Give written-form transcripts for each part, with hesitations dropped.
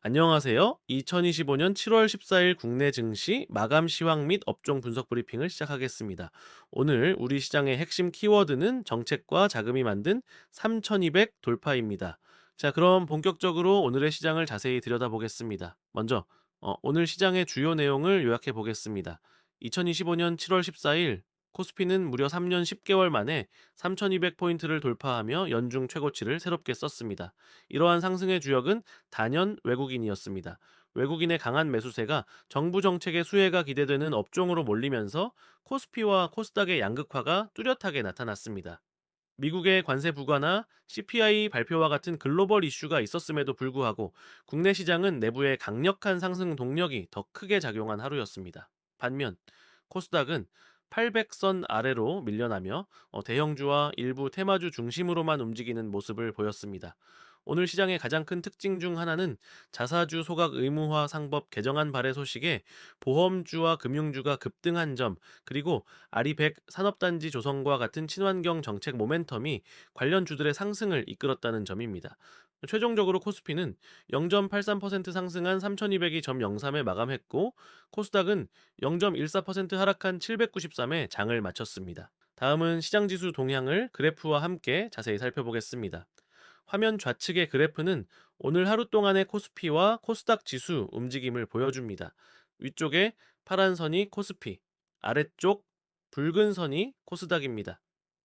안녕하세요. 2025년 7월 14일 국내 증시 마감 시황 및 업종 분석 브리핑을 시작하겠습니다. 오늘 우리 시장의 핵심 키워드는 정책과 자금이 만든 3200 돌파입니다. 자, 그럼 본격적으로 오늘의 시장을 자세히 들여다보겠습니다. 먼저 오늘 시장의 주요 내용을 요약해 보겠습니다. 2025년 7월 14일 코스피는 무려 3년 10개월 만에 3200포인트를 돌파하며 연중 최고치를 새롭게 썼습니다. 이러한 상승의 주역은 단연 외국인이었습니다. 외국인의 강한 매수세가 정부 정책의 수혜가 기대되는 업종으로 몰리면서 코스피와 코스닥의 양극화가 뚜렷하게 나타났습니다. 미국의 관세 부과나 CPI 발표와 같은 글로벌 이슈가 있었음에도 불구하고 국내 시장은 내부의 강력한 상승 동력이 더 크게 작용한 하루였습니다. 반면 코스닥은 800선 아래로 밀려나며 대형주와 일부 테마주 중심으로만 움직이는 모습을 보였습니다. 오늘 시장의 가장 큰 특징 중 하나는 자사주 소각 의무화 상법 개정안 발의 소식에 보험주와 금융주가 급등한 점, 그리고 아리백 산업단지 조성과 같은 친환경 정책 모멘텀이 관련 주들의 상승을 이끌었다는 점입니다. 최종적으로 코스피는 0.83% 상승한 3200이 점 03에 마감했고, 코스닥은 0.14% 하락한 793에 장을 마쳤습니다. 다음은 시장지수 동향을 그래프와 함께 자세히 살펴보겠습니다. 화면 좌측의 그래프는 오늘 하루 동안의 코스피와 코스닥 지수 움직임을 보여줍니다. 위쪽에 파란 선이 코스피, 아래쪽 붉은 선이 코스닥입니다.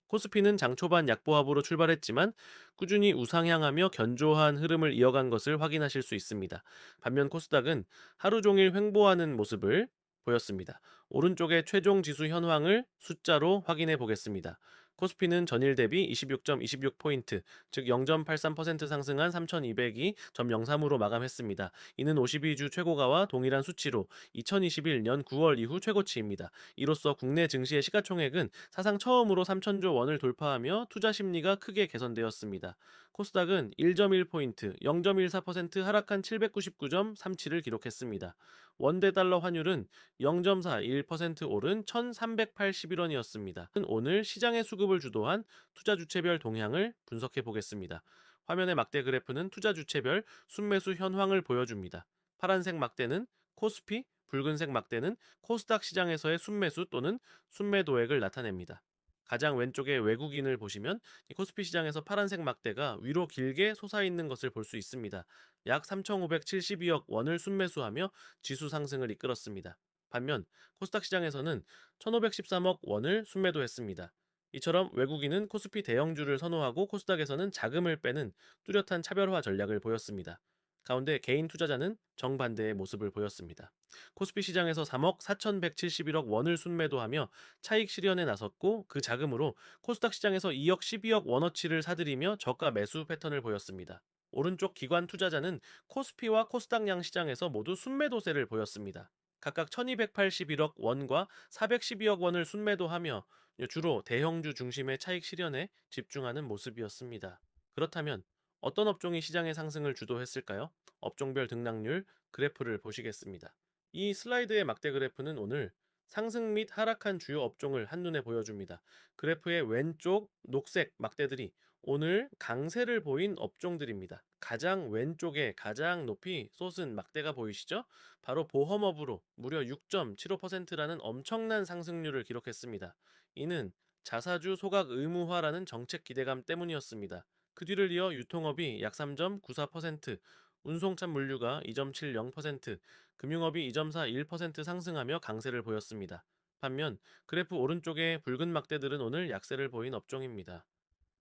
코스피는 장 초반 약보합으로 출발했지만 꾸준히 우상향하며 견조한 흐름을 이어간 것을 확인하실 수 있습니다. 반면 코스닥은 하루 종일 횡보하는 모습을 보였습니다. 오른쪽의 최종 지수 현황을 숫자로 확인해 보겠습니다. 코스피는 전일 대비 26.26포인트, 즉 0.83% 상승한 3202.03으로 마감했습니다. 이는 52주 최고가와 동일한 수치로 2021년 9월 이후 최고치입니다. 이로써 국내 증시의 시가총액은 사상 처음으로 3천조 원을 돌파하며 투자 심리가 크게 개선되었습니다. 코스닥은 1.1포인트, 0.14% 하락한 799.37을 기록했습니다. 원대 달러 환율은 0.41% 오른 1,381원이었습니다. 오늘 시장의 수급을 주도한 투자 주체별 동향을 분석해 보겠습니다. 화면의 막대 그래프는 투자 주체별 순매수 현황을 보여줍니다. 파란색 막대는 코스피, 붉은색 막대는 코스닥 시장에서의 순매수 또는 순매도액을 나타냅니다. 가장 왼쪽에 외국인을 보시면 이 코스피 시장에서 파란색 막대가 위로 길게 솟아있는 것을 볼 수 있습니다. 약 3,572억 원을 순매수하며 지수 상승을 이끌었습니다. 반면 코스닥 시장에서는 1,513억 원을 순매도했습니다. 이처럼 외국인은 코스피 대형주를 선호하고 코스닥에서는 자금을 빼는 뚜렷한 차별화 전략을 보였습니다. 가운데 개인 투자자는 정반대의 모습을 보였습니다. 코스피 시장에서 3억 4,171억 원을 순매도하며 차익 실현에 나섰고, 그 자금으로 코스닥 시장에서 2억 12억 원어치를 사들이며 저가 매수 패턴을 보였습니다. 오른쪽 기관 투자자는 코스피와 코스닥 양 시장에서 모두 순매도세를 보였습니다. 각각 1281억 원과 412억 원을 순매도하며 주로 대형주 중심의 차익 실현에 집중하는 모습이었습니다. 그렇다면 어떤 업종이 시장의 상승을 주도했을까요? 업종별 등락률 그래프를 보시겠습니다. 이 슬라이드의 막대 그래프는 오늘 상승 및 하락한 주요 업종을 한눈에 보여줍니다. 그래프의 왼쪽 녹색 막대들이 오늘 강세를 보인 업종들입니다. 가장 왼쪽에 가장 높이 솟은 막대가 보이시죠? 바로 보험업으로 무려 6.75%라는 엄청난 상승률을 기록했습니다. 이는 자사주 소각 의무화라는 정책 기대감 때문이었습니다. 그 뒤를 이어 유통업이 약 3.94%, 운송참 물류가 2.70%, 금융업이 2.41% 상승하며 강세를 보였습니다. 반면 그래프 오른쪽의 붉은 막대들은 오늘 약세를 보인 업종입니다.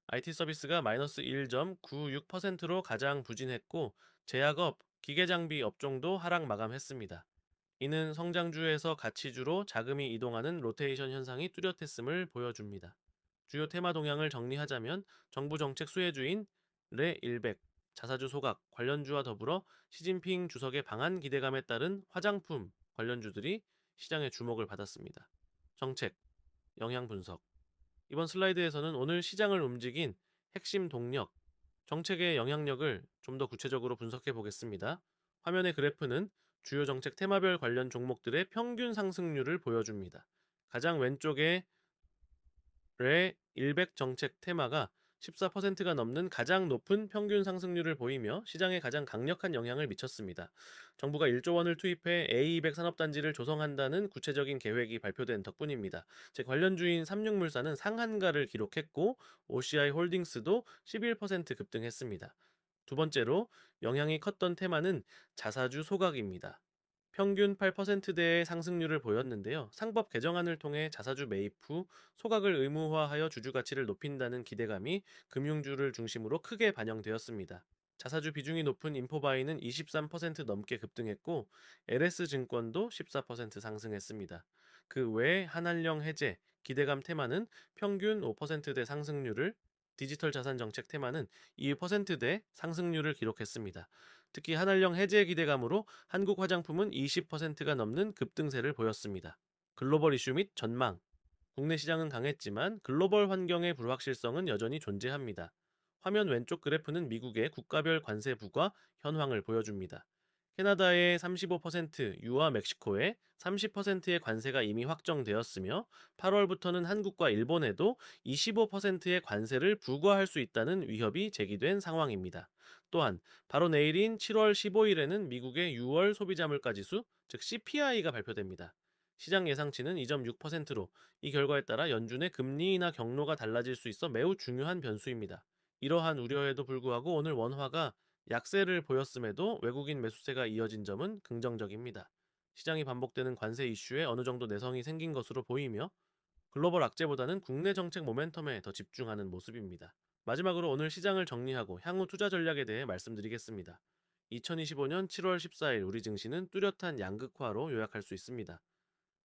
IT 서비스가 마이너스 1.96%로 가장 부진했고, 제약업, 기계장비 업종도 하락 마감했습니다. 이는 성장주에서 가치주로 자금이 이동하는 로테이션 현상이 뚜렷했음을 보여줍니다. 주요 테마 동향을 정리하자면 정부 정책 수혜주인 레100, 자사주 소각 관련주와 더불어 시진핑 주석의 방한 기대감에 따른 화장품 관련주들이 시장의 주목을 받았습니다. 정책, 영향 분석. 이번 슬라이드에서는 오늘 시장을 움직인 핵심 동력, 정책의 영향력을 좀 더 구체적으로 분석해 보겠습니다. 화면의 그래프는 주요 정책 테마별 관련 종목들의 평균 상승률을 보여줍니다. 가장 왼쪽에 레100 정책 테마가 14%가 넘는 가장 높은 평균 상승률을 보이며 시장에 가장 강력한 영향을 미쳤습니다. 정부가 1조 원을 투입해 A200 산업단지를 조성한다는 구체적인 계획이 발표된 덕분입니다. 제 관련주인 삼육물산은 상한가를 기록했고 OCI 홀딩스도 11% 급등했습니다. 두 번째로 영향이 컸던 테마는 자사주 소각입니다. 평균 8%대의 상승률을 보였는데요. 상법 개정안을 통해 자사주 매입 후 소각을 의무화하여 주주 가치를 높인다는 기대감이 금융주를 중심으로 크게 반영되었습니다. 자사주 비중이 높은 인포바이는 23% 넘게 급등했고 LS증권도 14% 상승했습니다. 그 외에 한한령 해제, 기대감 테마는 평균 5%대 상승률을, 디지털 자산 정책 테마는 2%대 상승률을 기록했습니다. 특히 한한령 해제 기대감으로 한국 화장품은 20%가 넘는 급등세를 보였습니다. 글로벌 이슈 및 전망. 국내 시장은 강했지만 글로벌 환경의 불확실성은 여전히 존재합니다. 화면 왼쪽 그래프는 미국의 국가별 관세 부과 현황을 보여줍니다. 캐나다의 35%, 유와 멕시코의 30%의 관세가 이미 확정되었으며 8월부터는 한국과 일본에도 25%의 관세를 부과할 수 있다는 위협이 제기된 상황입니다. 또한 바로 내일인 7월 15일에는 미국의 6월 소비자 물가 지수, 즉 CPI가 발표됩니다. 시장 예상치는 2.6%로 이 결과에 따라 연준의 금리 인하 경로가 달라질 수 있어 매우 중요한 변수입니다. 이러한 우려에도 불구하고 오늘 원화가 약세를 보였음에도 외국인 매수세가 이어진 점은 긍정적입니다. 시장이 반복되는 관세 이슈에 어느 정도 내성이 생긴 것으로 보이며 글로벌 악재보다는 국내 정책 모멘텀에 더 집중하는 모습입니다. 마지막으로 오늘 시장을 정리하고 향후 투자 전략에 대해 말씀드리겠습니다. 2025년 7월 14일 우리 증시는 뚜렷한 양극화로 요약할 수 있습니다.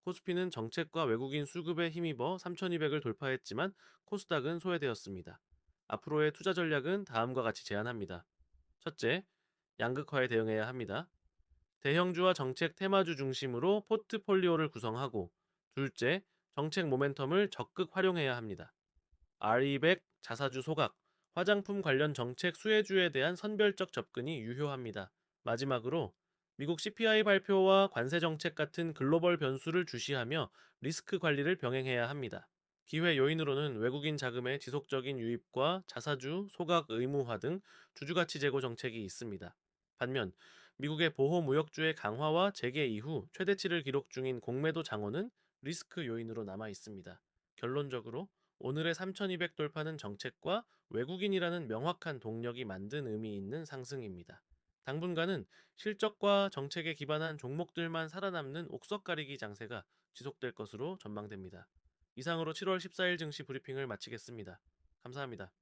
코스피는 정책과 외국인 수급에 힘입어 3200을 돌파했지만 코스닥은 소외되었습니다. 앞으로의 투자 전략은 다음과 같이 제안합니다. 첫째, 양극화에 대응해야 합니다. 대형주와 정책 테마주 중심으로 포트폴리오를 구성하고, 둘째, 정책 모멘텀을 적극 활용해야 합니다. R200 자사주 소각, 화장품 관련 정책 수혜주에 대한 선별적 접근이 유효합니다. 마지막으로 미국 CPI 발표와 관세 정책 같은 글로벌 변수를 주시하며 리스크 관리를 병행해야 합니다. 기회 요인으로는 외국인 자금의 지속적인 유입과 자사주, 소각 의무화 등 주주가치 제고 정책이 있습니다. 반면 미국의 보호 무역주의 강화와 재개 이후 최대치를 기록 중인 공매도 장원은 리스크 요인으로 남아 있습니다. 결론적으로 오늘의 3200 돌파는 정책과 외국인이라는 명확한 동력이 만든 의미 있는 상승입니다. 당분간은 실적과 정책에 기반한 종목들만 살아남는 옥석 가리기 장세가 지속될 것으로 전망됩니다. 이상으로 7월 14일 증시 브리핑을 마치겠습니다. 감사합니다.